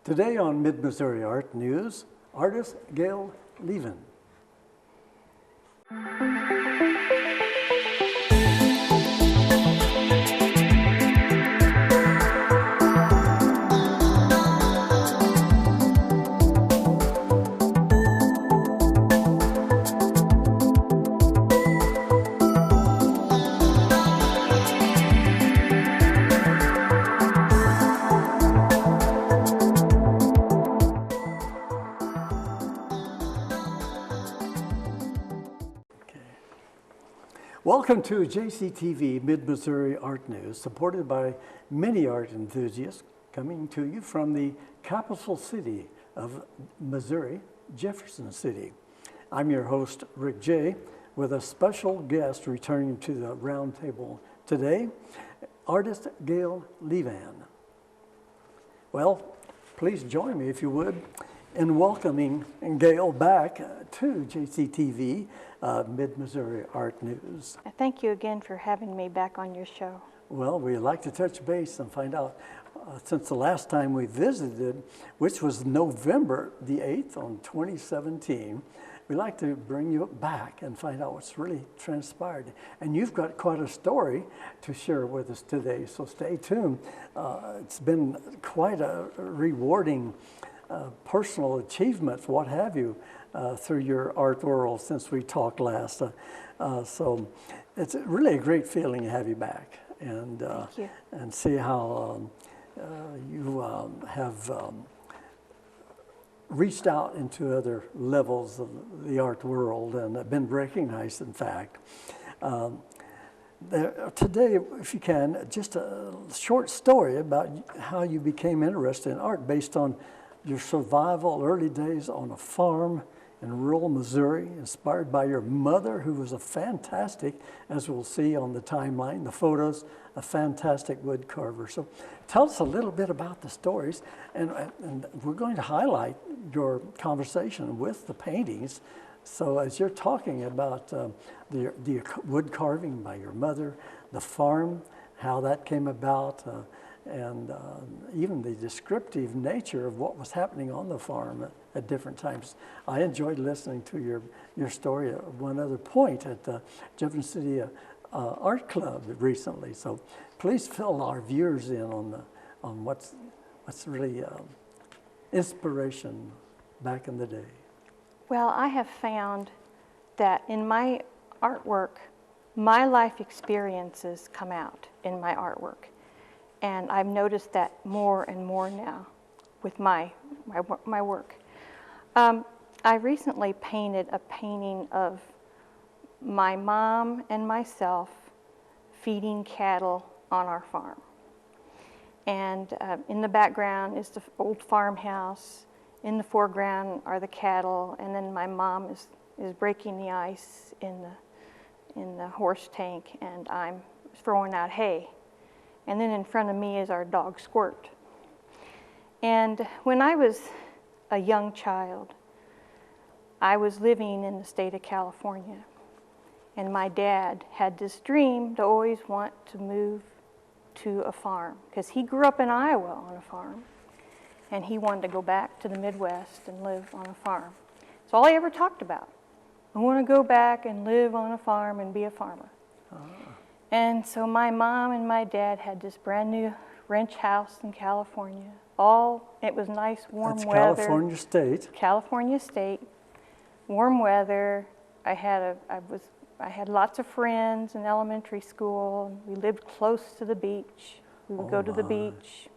Today on Mid-Missouri Art News, artist Gail Leivian. Welcome to JCTV Mid-Missouri Art News, supported by many art enthusiasts coming to you from the capital city of Missouri, Jefferson City. I'm your host, Rick Jey, with a special guest returning to the round table today, artist Gail Leivian. Well, please join me, if you would, in welcoming Gail back to JCTV Mid-Missouri Art News. Thank you again for having me back on your show. Well, we'd like to touch base and find out, since the last time we visited, which was November the 8th on 2017, we'd like to bring you back and find out what's really transpired. And you've got quite a story to share with us today, so stay tuned. It's been quite a rewarding personal achievements, what have you, through your art world since we talked last. So it's really a great feeling to have you back and and see how you have reached out into other levels of the art world and have been recognized, in fact. Today, if you can, just a short story about how you became interested in art based on your survival early days on a farm in rural Missouri, inspired by your mother, who was a fantastic, as we'll see on the timeline, the photos, a fantastic wood carver. So tell us a little bit about the stories, and we're going to highlight your conversation with the paintings. So as you're talking about the wood carving by your mother, the farm, how that came about, and even the descriptive nature of what was happening on the farm at different times. I enjoyed listening to your story at one other point at the Jefferson City Art Club recently. So please fill our viewers in on what's really inspiration back in the day. Well, I have found that in my artwork, my life experiences come out in my artwork. And I've noticed that more and more now with my work. I recently painted a painting of my mom and myself feeding cattle on our farm. And in the background is the old farmhouse. In the foreground are the cattle, and then my mom is breaking the ice in the horse tank, and I'm throwing out hay. And then in front of me is our dog Squirt. And when I was a young child, I was living in the state of California. And my dad had this dream to always want to move to a farm, because he grew up in Iowa on a farm. And he wanted to go back to the Midwest and live on a farm. It's all he ever talked about. I want to go back and live on a farm and be a farmer. And so my mom and my dad had this brand new ranch house in California. It was nice, warm weather. California State. California State, warm weather. I had lots of friends in elementary school. We lived close to the beach. We would go to the beach.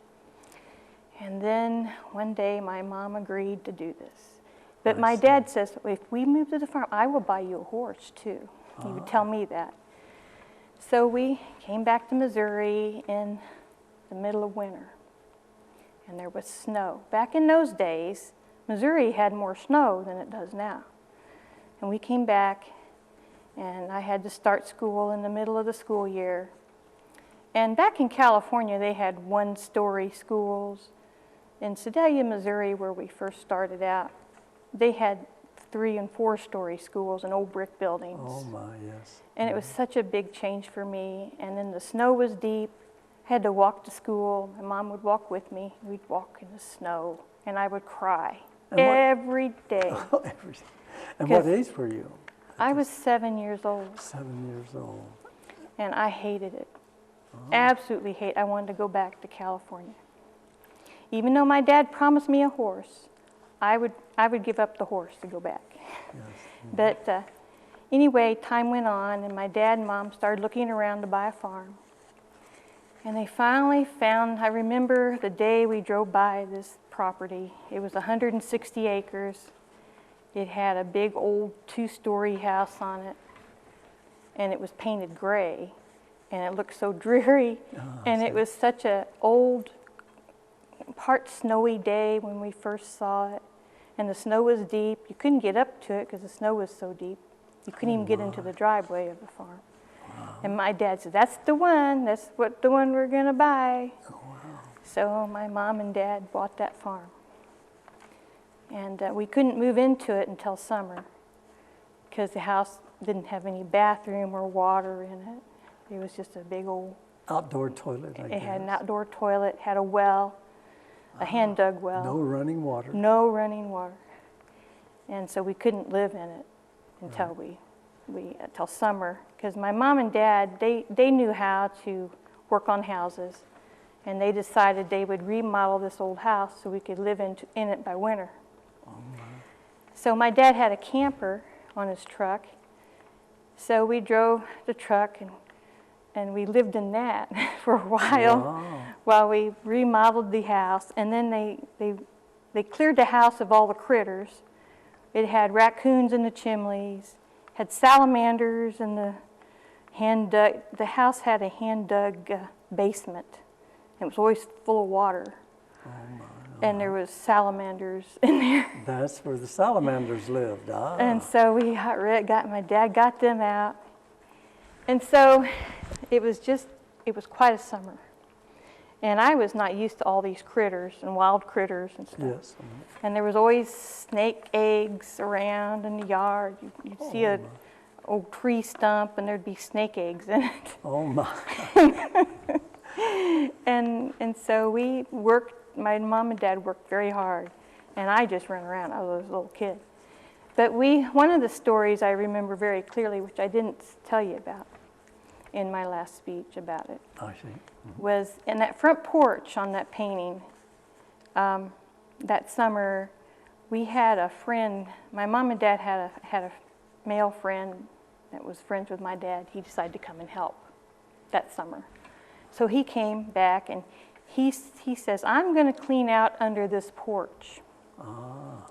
And then one day my mom agreed to do this. But my dad says, if we move to the farm, I will buy you a horse too. He would tell me that. So we came back to Missouri in the middle of winter, and there was snow. Back in those days, Missouri had more snow than it does now. And we came back, and I had to start school in the middle of the school year. And back in California, they had one-story schools. In Sedalia, Missouri, where we first started out, they had 3- and 4-story schools and old brick buildings. Oh my, yes. And it was such a big change for me. And then the snow was deep. had to walk to school. My mom would walk with me. We'd walk in the snow, and I would cry every day. And what age were you? I was 7 years old. 7 years old. And I hated it. Absolutely hate. I wanted to go back to California. Even though my dad promised me a horse, I would give up the horse to go back. Yes. But anyway, time went on, and my dad and mom started looking around to buy a farm. And they finally found, I remember the day we drove by this property. It was 160 acres. It had a big old 2-story house on it, and it was painted gray, and it looked so dreary. And it was such an old, part snowy day when we first saw it, and the snow was deep. You couldn't get up to it because the snow was so deep. You couldn't even get into the driveway of the farm. And my dad said, "That's the one. That's the one we're going to buy." Oh, wow. So my mom and dad bought that farm. And we couldn't move into it until summer because the house didn't have any bathroom or water in it. It was just a big old... Outdoor toilet, I guess. It had an outdoor toilet, had a well, a hand-dug well. No running water. No running water. And so we couldn't live in it until until summer, because my mom and dad, they knew how to work on houses, and they decided they would remodel this old house so we could live in it by winter. Oh, my. So my dad had a camper on his truck, so we drove the truck and we lived in that for a while while we remodeled the house. And then they cleared the house of all the critters. It had raccoons in the chimneys, had salamanders in the hand-dug. The house had a hand-dug basement. It was always full of water. Oh, my. And there was salamanders in there. That's where the salamanders lived. And so my dad got them out. And so it was quite a summer. And I was not used to all these critters and wild critters and stuff. Yes. And there was always snake eggs around in the yard. You'd see an old tree stump and there'd be snake eggs in it. Oh, my. And so we worked. My mom and dad worked very hard, and I just ran around. I was a little kid. But one of the stories I remember very clearly, which I didn't tell you about in my last speech about it, I see. Mm-hmm. was in that front porch on that painting. That summer, we had a friend. My mom and dad had a male friend that was friends with my dad. He decided to come and help that summer. So he came back, and he says, "I'm going to clean out under this porch.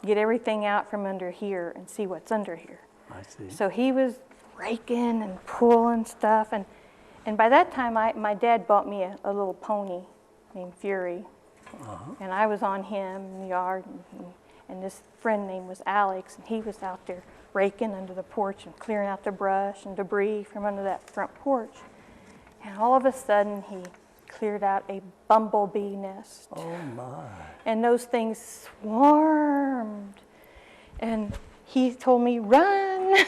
Get everything out from under here and see what's under here." I see. So he was raking and pulling stuff. And by that time, my dad bought me a little pony named Fury. And I was on him in the yard. And this friend named was Alex. And he was out there raking under the porch and clearing out the brush and debris from under that front porch. And all of a sudden, he cleared out a bumblebee nest. Oh, my. And those things swarmed. And he told me, "Run!"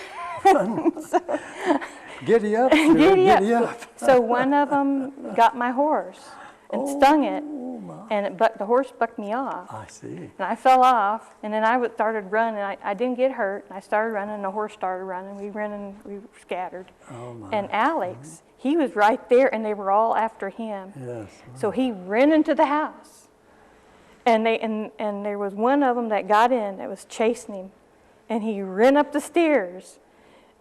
Giddy up, Giddy up. So one of them got my horse and stung it. My. And the horse bucked me off. I see. And I fell off. And then I started running. I didn't get hurt. And I started running, and the horse started running. We ran and we scattered. Oh, my. And Alex, he was right there, and they were all after him. Yes. So he ran into the house. And there was one of them that got in that was chasing him. And he ran up the stairs.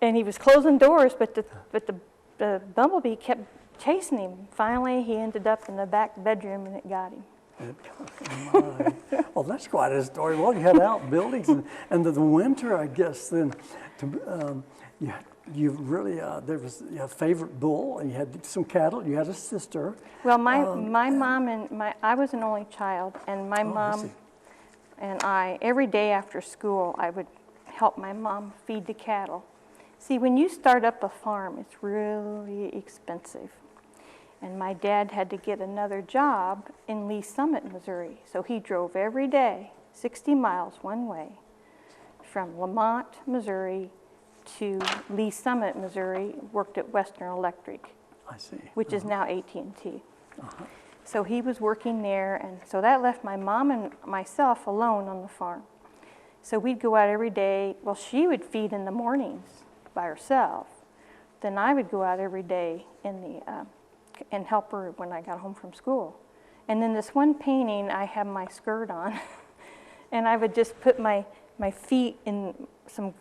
And he was closing doors, but the bumblebee kept chasing him. Finally, he ended up in the back bedroom, and it got him. Well, that's quite a story. Well, you had outbuildings, and the winter, I guess, then you really, there was a favorite bull, and you had some cattle, you had a sister. Well, my mom and I was an only child, and my mom and I, every day after school, I would help my mom feed the cattle. See, when you start up a farm, it's really expensive. And my dad had to get another job in Lee Summit, Missouri. So he drove every day, 60 miles one way, from Lamont, Missouri to Lee Summit, Missouri, worked at Western Electric. I see. Which is now AT&T. So he was working there, and so that left my mom and myself alone on the farm. So we'd go out every day. Well, she would feed in the mornings by herself. Then I would go out every day and help her when I got home from school. And then this one painting, I have my skirt on, and I would just put my feet in some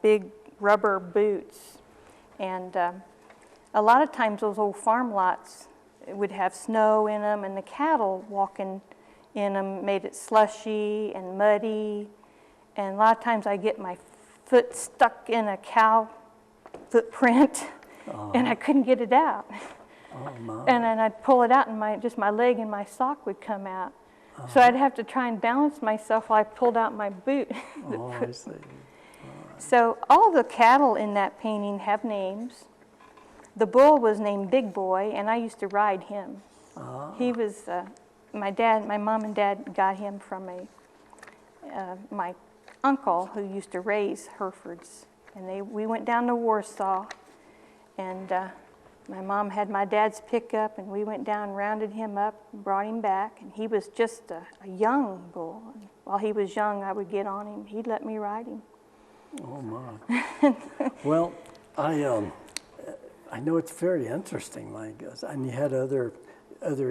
big rubber boots. And a lot of times those old farm lots would have snow in them, and the cattle walking in them made it slushy and muddy. And a lot of times I get my foot stuck in a cow footprint, and I couldn't get it out. Oh, my. And then I'd pull it out, and my leg and my sock would come out. So I'd have to try and balance myself while I pulled out my boot. Oh, I see. So all the cattle in that painting have names. The bull was named Big Boy, and I used to ride him. He was my mom and dad got him from my uncle who used to raise Herefords, and we went down to Warsaw, and my mom had my dad's pickup, and we went down, rounded him up, brought him back, and he was just a young bull. And while he was young, I would get on him. He'd let me ride him. Oh, my. Well, I know it's very interesting, my gosh. And you had other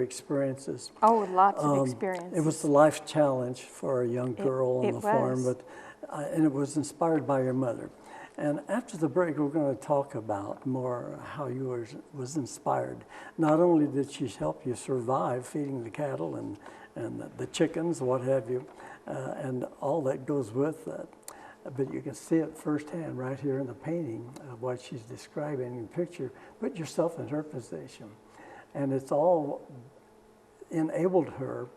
experiences. Oh, lots of experiences. It was a life challenge for a young girl on the farm, but and it was inspired by your mother. And after the break, we're going to talk about more how you was inspired. Not only did she help you survive feeding the cattle and the chickens, what have you, and all that goes with that, but you can see it firsthand right here in the painting of what she's describing in the picture. Put yourself in her position. And it's all enabled her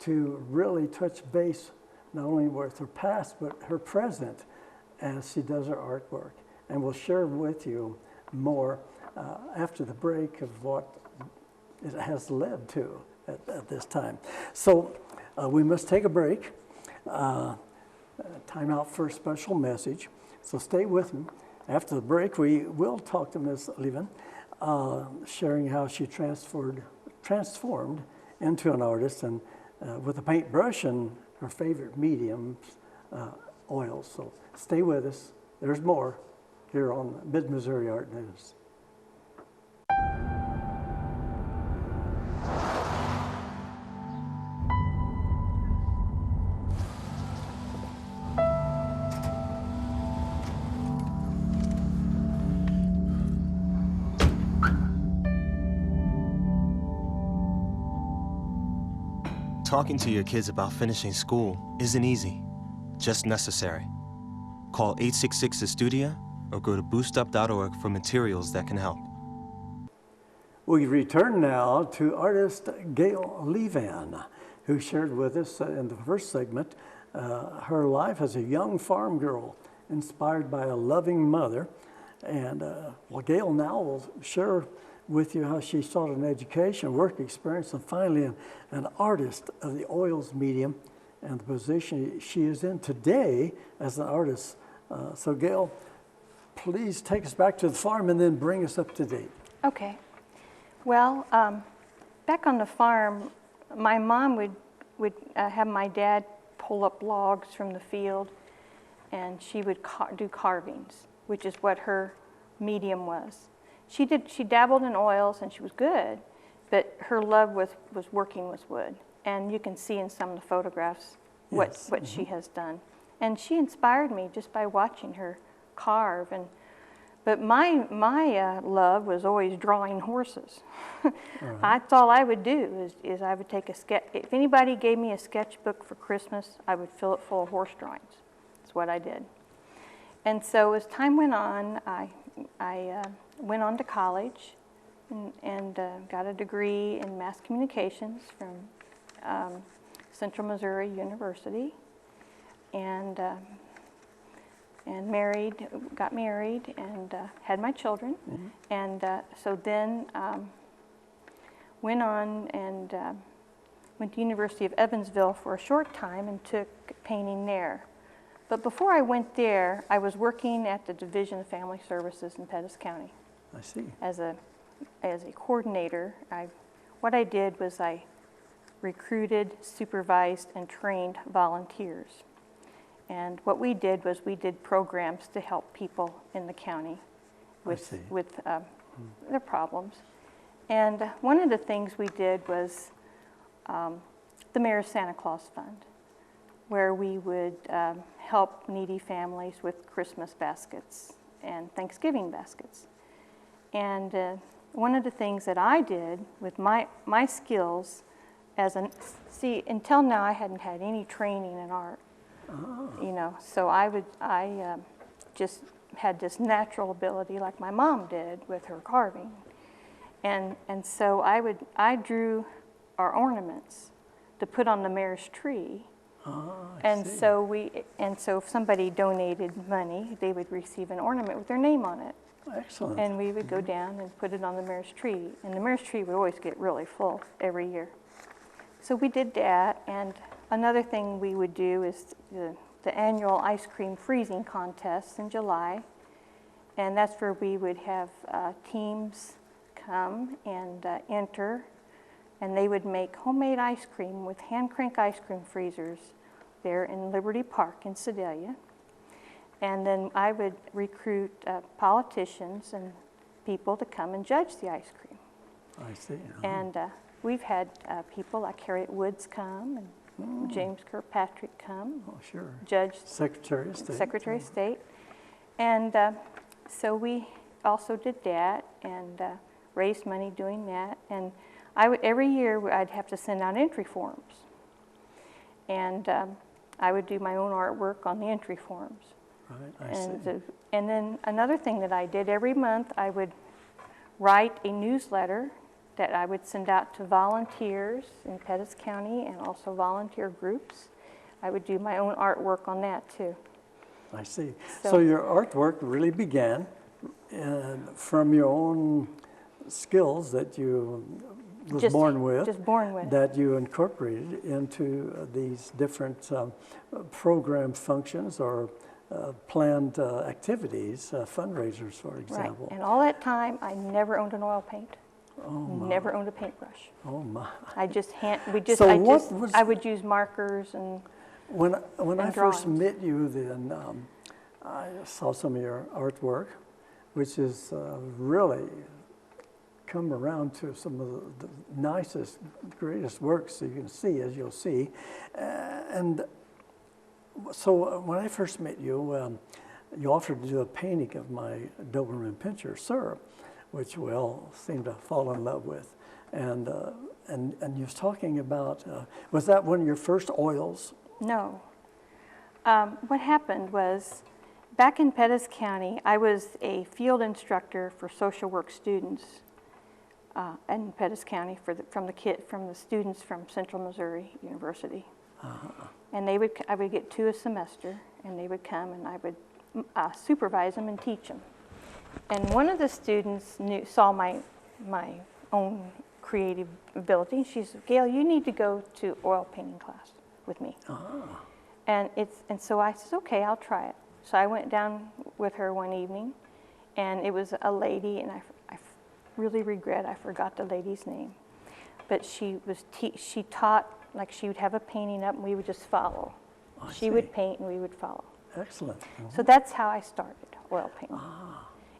to really touch base not only with her past, but her present as she does her artwork. And we'll share with you more after the break of what it has led to at this time. So we must take a break. Time out for a special message. So stay with me. After the break, we will talk to Ms. Leivian, sharing how she transformed into an artist and with a paintbrush and her favorite mediums, oils. So stay with us. There's more here on Mid-Missouri Art News. Talking to your kids about finishing school isn't easy, just necessary. Call 866-STUDIO or go to boostup.org for materials that can help. We return now to artist Gail Leivian, who shared with us in the first segment her life as a young farm girl inspired by a loving mother. And Gail now will share with you how she sought an education, work experience, and finally an artist of the oils medium and the position she is in today as an artist. So Gail, please take us back to the farm and then bring us up to date. Okay. Well, back on the farm, my mom would have my dad pull up logs from the field, and she would do carvings, which is what her medium was. She dabbled in oils, and she was good, but her love was working with wood. And you can see in some of the photographs what she has done. And she inspired me just by watching her carve. But my love was always drawing horses. That's all I would do is I would take a sketch. If anybody gave me a sketchbook for Christmas, I would fill it full of horse drawings. That's what I did. And so as time went on, I went on to college and got a degree in mass communications from Central Missouri University, and got married, and had my children. Mm-hmm. And so then went on and went to University of Evansville for a short time and took painting there. But before I went there, I was working at the Division of Family Services in Pettis County. I see. As a coordinator. I what I did was I recruited, supervised, and trained volunteers. And what we did was we did programs to help people in the county with their problems. And one of the things we did was the Mayor's Santa Claus Fund, where we would help needy families with Christmas baskets and Thanksgiving baskets. And one of the things that I did with my skills until now I hadn't had any training in art. You know, so I just had this natural ability like my mom did with her carving. And so I drew our ornaments to put on the mayor's tree. So if somebody donated money, they would receive an ornament with their name on it. Excellent. And we would go down and put it on the mayor's tree. And the mayor's tree would always get really full every year. So we did that. And another thing we would do is the annual ice cream freezing contest in July. And that's where we would have teams come and enter. And they would make homemade ice cream with hand crank ice cream freezers there in Liberty Park in Sedalia. And then I would recruit politicians and people to come and judge the ice cream. I see. And we've had people like Harriet Woods come and James Kirkpatrick come. Oh, sure. Judge. Secretary of State. Secretary of State. And so we also did that and raised money doing that. And every year I'd have to send out entry forms. And I would do my own artwork on the entry forms. Right, I see. And then another thing that I did every month, I would write a newsletter that I would send out to volunteers in Pettis County and also volunteer groups. I would do my own artwork on that too. I see. So your artwork really began from your own skills that you was born with, that you incorporated into these different program functions or planned activities, fundraisers, for example. Right. And all that time, I never owned an oil paint. Oh my. Never owned a paintbrush. Oh my. I would use markers and when I drawings. first met you, then I saw some of your artwork, which is really come around to some of the nicest, greatest works that you can see, as you'll see. And so when I first met you, you offered to do a painting of my Doberman Pinscher, Sir, which we all seemed to fall in love with. And you was talking about, was that one of your first oils? No. What happened was, back in Pettis County, I was a field instructor for social work students in Pettis County from the students from Central Missouri University. And I would get 2 a semester, and they would come, and I would supervise them and teach them. And one of the students saw my own creative ability. She said, "Gail, you need to go to oil painting class with me." And so I said, "Okay, I'll try it." So I went down with her one evening, and it was a lady, and I really regret I forgot the lady's name. But she taught, like she would have a painting up and we would just follow. She would paint and we would follow. Excellent. So that's how I started oil painting.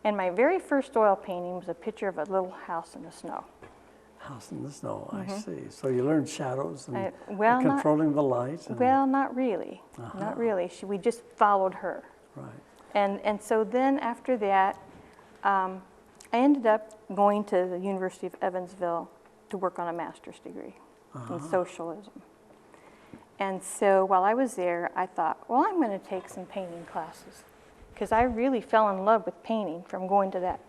And my very first oil painting was a picture of a little house in the snow. House in the snow, I see. So you learned shadows and controlling the lights? Well, not really. Not really. We just followed her. Right. And so then after that, I ended up going to the University of Evansville to work on a master's degree in socialism. And so while I was there, I thought, well, I'm going to take some painting classes, because I really fell in love with painting from going to that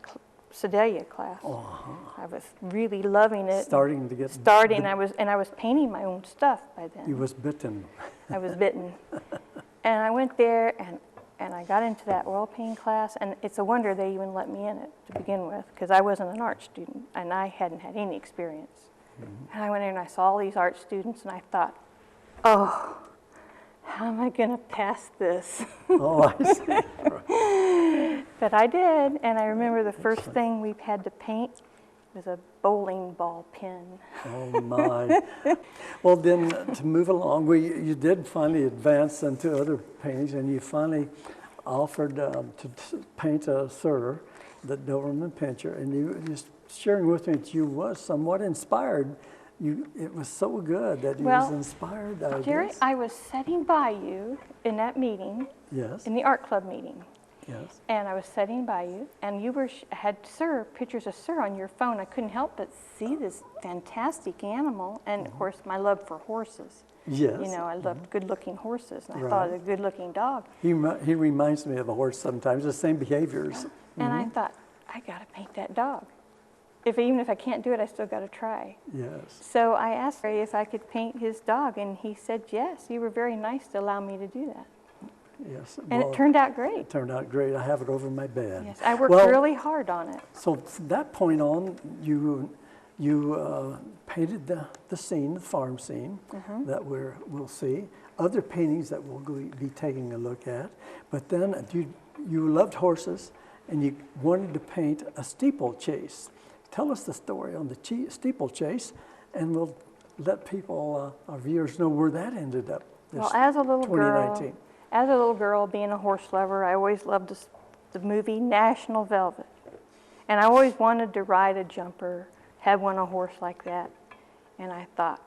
Sedalia class. I was really loving it. I was painting my own stuff by then. You was bitten. I was bitten. And I went there and I got into that oil painting class, and it's a wonder they even let me in it to begin with, because I wasn't an art student and I hadn't had any experience. And I went in and I saw all these art students and I thought, oh, how am I going to pass this? Oh, I see. Right. But I did, and I remember the first thing we had to paint was a bowling ball pin. Oh my. Well, then to move along, you did finally advance into other paintings, and you finally offered to paint a Sir, the Doberman Pinscher, and you were just sharing with me that you was somewhat inspired. It was so good that you was inspired, I Jerry, guess. I was sitting by you in that meeting, Yes. in the art club meeting. Yes. And I was sitting by you, and you had pictures of Sir on your phone. I couldn't help but see this fantastic animal, and of course my love for horses. Yes. You know, I loved good-looking horses, and I Right. thought it was a good-looking dog. He reminds me of a horse sometimes, the same behaviors. And I thought, I got to paint that dog. Even if I can't do it, I still got to try. Yes. So I asked Ray if I could paint his dog, and he said yes. You were very nice to allow me to do that. Yes. And it turned out great. It turned out great. I have it over my bed. Yes, I worked really hard on it. So from that point on, you painted the scene, the farm scene, that we'll see. Other paintings that we'll be taking a look at. But then you loved horses, and you wanted to paint a steeplechase. Tell us the story on the steeplechase, and we'll let people, our viewers, know where that ended up. Well, as a little 2019. girl, being a horse lover, I always loved the movie National Velvet. And I always wanted to ride a jumper, have a horse like that. And I thought,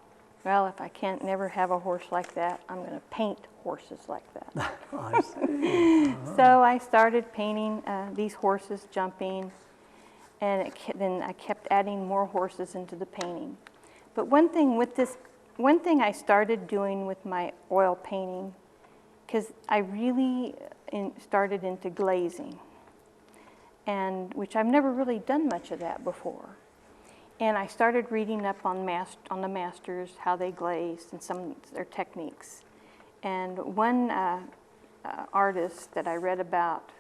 well, if I can't never have a horse like that, I'm going to paint horses like that. I see. So I started painting these horses jumping, and then I kept adding more horses into the painting. But one thing I started doing with my oil painting, because I really started into glazing, and which I've never really done much of that before. And I started reading up on the masters, how they glazed and some of their techniques. And one artist that I read about,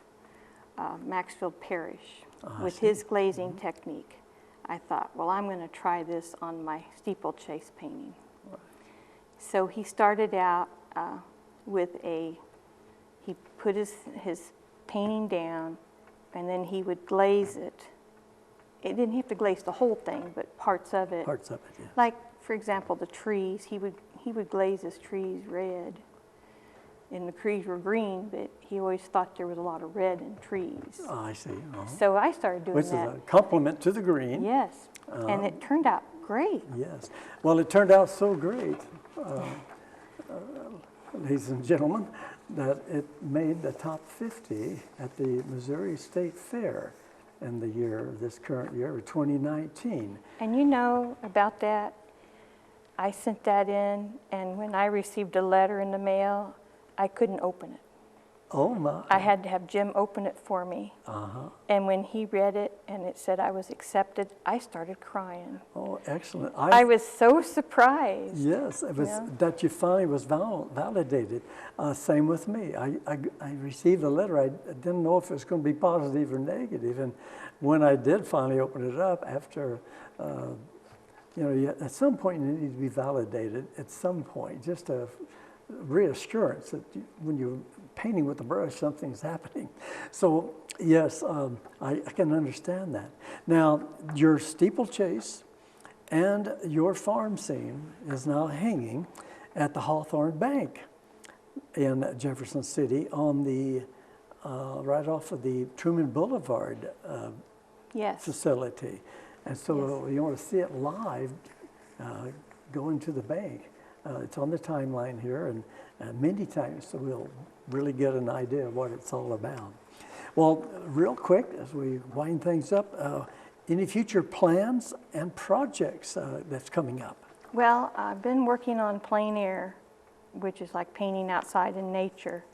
Maxfield Parrish, with his glazing technique, I thought, well, I'm going to try this on my steeplechase painting. So he started out he put his painting down, and then he would glaze it. It didn't have to glaze the whole thing, but parts of it. Parts of it, yes. Like, for example, the trees, he would glaze his trees red. And the trees were green, but he always thought there was a lot of red in trees. Oh, I see. So I started doing Which that. is a compliment to the green. Yes, and it turned out great. Yes. Well, it turned out so great, ladies and gentlemen, that it made the top 50 at the Missouri State Fair in this current year, 2019. And you know about that, I sent that in, and when I received a letter in the mail, I couldn't open it. Oh, my. I had to have Jim open it for me. And when he read it and it said I was accepted, I started crying. Oh, excellent. I was so surprised. Yes, it was that you finally was validated. Same with me. I received a letter. I didn't know if it was going to be positive or negative. And when I did finally open it up after, at some point you need to be validated at some point, just a reassurance that when you're painting with a brush, something's happening. So yes, I can understand that. Now, your steeplechase and your farm scene is now hanging at the Hawthorne Bank in Jefferson City on the right off of the Truman Boulevard facility. And so you want to see it live, go into the bank. It's on the timeline here, and many times, so we'll really get an idea of what it's all about. Well, real quick, as we wind things up, any future plans and projects that's coming up? Well, I've been working on plein air, which is like painting outside in nature,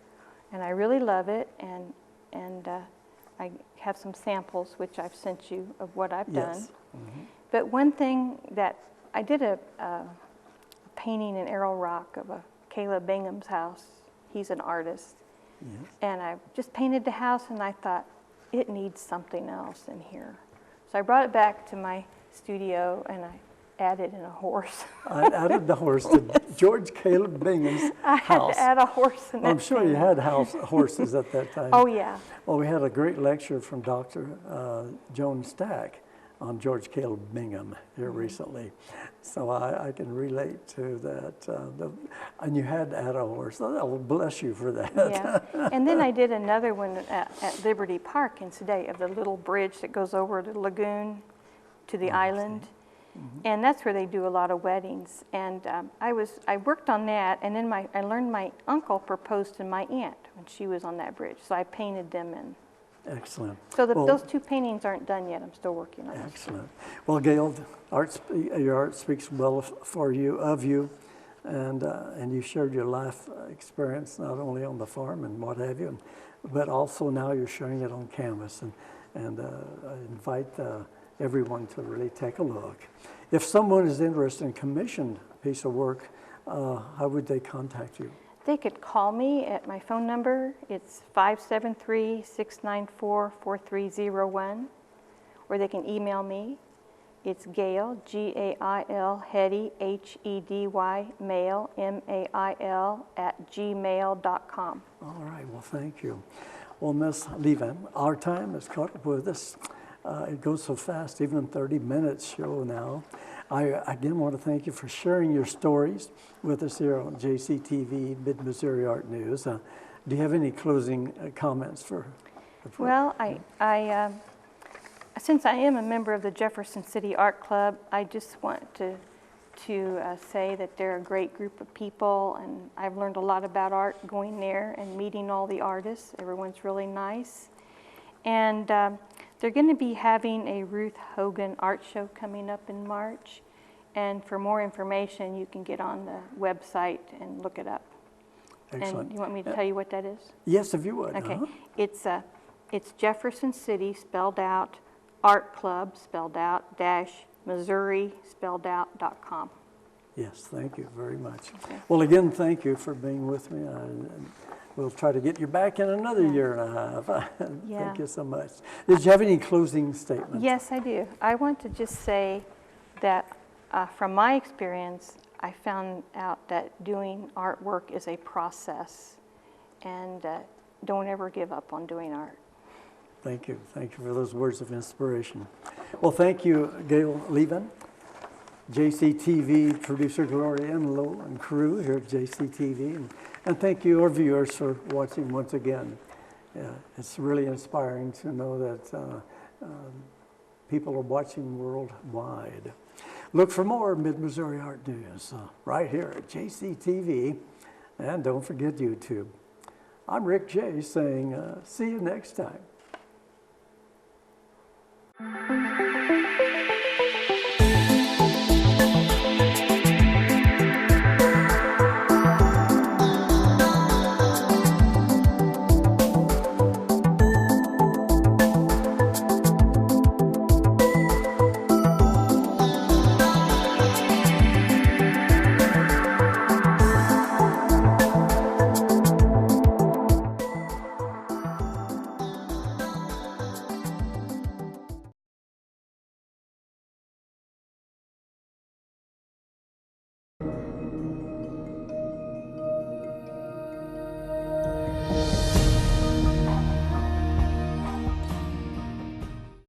and I really love it, and I have some samples which I've sent you of what I've done. But one thing that I did a painting in Arrow Rock of Caleb Bingham's house. He's an artist. And I just painted the house, and I thought, it needs something else in here. So I brought it back to my studio, and I added in a horse. I added the horse to George Caleb Bingham's house. I had to add a horse in that. I'm sure you had horses at that time. Oh, yeah. Well, we had a great lecture from Dr. Joan Stack on George Caleb Bingham here recently. So I can relate to that. And you had to add a horse. Oh, bless you for that. Yeah. And then I did another one at Liberty Park in today of the little bridge that goes over the lagoon to the island. And that's where they do a lot of weddings. And I worked on that, and then I learned my uncle proposed to my aunt when she was on that bridge. So I painted them in. Excellent. So those two paintings aren't done yet. I'm still working on them. Excellent. Well, Gail, your art speaks well for you, of you, and you shared your life experience not only on the farm and what have you, but also now you're sharing it on canvas. And I invite everyone to really take a look. If someone is interested in commissioned piece of work, how would they contact you? They could call me at my phone number. It's 573-694-4301, or they can email me. It's Gail, Gail, Hedy, Hedy, mail, mail, @gmail.com. All right, well, thank you. Well, Ms. Leivian, our time has caught up with us. It goes so fast, even 30 minutes show now. I again want to thank you for sharing your stories with us here on JCTV Mid-Missouri Art News. Do you have any closing comments for? Well, since I am a member of the Jefferson City Art Club, I just want to say that they're a great group of people, and I've learned a lot about art going there and meeting all the artists. Everyone's really nice. And they're going to be having a Ruth Hogan art show coming up in March. And for more information, you can get on the website and look it up. Excellent. And you want me to tell you what that is? Yes, if you would. Okay. It's Jefferson City spelled out, Art Club spelled out, Missouri spelled out.com. Yes, thank you very much. Okay. Well, again, thank you for being with me. We'll try to get you back in another year and a half. Thank you so much. Did you have any closing statements? Yes, I do. I want to just say that from my experience, I found out that doing artwork is a process, and don't ever give up on doing art. Thank you. Thank you for those words of inspiration. Well, thank you, Gail Leivian, JCTV producer Gloria Enlow and crew here at JCTV. And thank you, our viewers, for watching once again. It's really inspiring to know that people are watching worldwide. Look for more Mid-Missouri Art News right here at JCTV. And don't forget YouTube. I'm Rick Jey saying, see you next time.